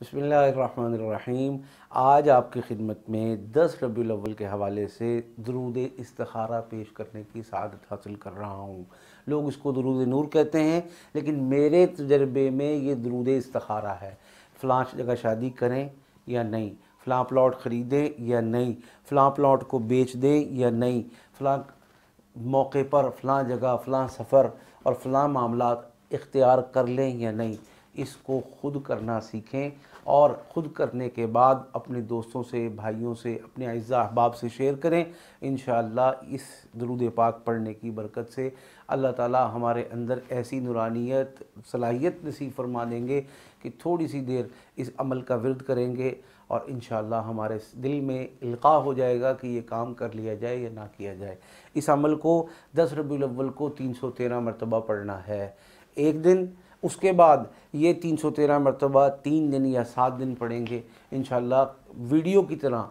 बिस्मिल्लाहिर्रहमानिर्रहीम। आज आपकी खिदमत में 10 रबीउल अव्वल के हवाले से दरूद इस्तिखारा पेश करने की सआदत हासिल कर रहा हूँ। लोग इसको दरूद नूर कहते हैं, लेकिन मेरे तजर्बे में ये दरूद इस्तिखारा है। फ़लाँ जगह शादी करें या नहीं, फ़लाँ प्लॉट ख़रीदें या नहीं, फ़लाँ प्लॉट को बेच दें या नहीं, फ़लाँ मौके पर फ़लाँ जगह फ़लाँ सफ़र और फ़लाँ मामलात इख्तियार कर लें या नहीं, इसको ख़ुद करना सीखें और ख़ुद करने के बाद अपने दोस्तों से, भाइयों से, अपने अज़्ज़ा अहबाब से शेयर करें। इंशाअल्लाह इस दुरूद पाक पढ़ने की बरकत से अल्लाह ताला हमारे अंदर ऐसी नूरानियत, सलाहियत नसीब फरमा देंगे कि थोड़ी सी देर इस अमल का विर्द करेंगे और इंशाअल्लाह हमारे दिल में इल्क़ा हो जाएगा कि ये काम कर लिया जाए या ना किया जाए। इस अमल को 10 रबीउल अव्वल को 313 मरतबा पढ़ना है एक दिन। उसके बाद ये 313 मरतबा 3 दिन या 7 दिन पढ़ेंगे। इंशाअल्लाह वीडियो की तरह,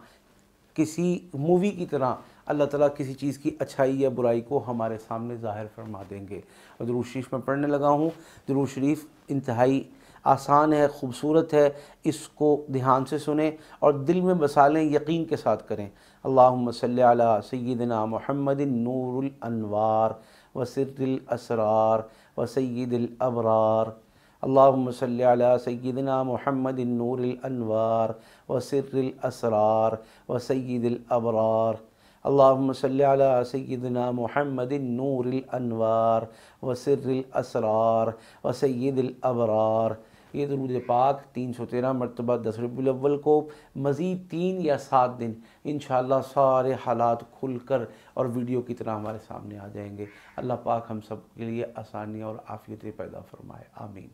किसी मूवी की तरह अल्लाह ताला किसी चीज़ की अच्छाई या बुराई को हमारे सामने ज़ाहिर फरमा देंगे। और दुरूद शरीफ में पढ़ने लगा हूँ। दुरूद शरीफ इंतहाई आसान है, ख़ूबसूरत है। इसको ध्यान से सुने और दिल में बसा लें, यकीन के साथ करें। अल्लाहुम्मा सल्लि अला सय्यिदिना मुहम्मदिन नूरुल अनवार व सिर्रिल असरार व सय्यिदिल अबरार। अल्लाहुम्मा सल्लि अला सय्यिदिना मुहम्मदिन नूरिल अनवार व सिर्रिल असरार व सय्यिदिल अबरार। अल्लाहुम्मा सल्लि अला सय्यिदिना मुहम्मदिन नूरिल अनवार व सिर्रिल असरार व सय्यिदिल अबरार। ये दरूद पाक 313 मरतबा 10 रबीउल अव्वल को, मज़ीद 3 या 7 दिन इंशाअल्लाह सारे हालात खुल कर और वीडियो की तरह हमारे सामने आ जाएंगे। अल्लाह पाक हम सब के लिए आसानियाँ और आफ़ियतें पैदा फरमाए। आमीन।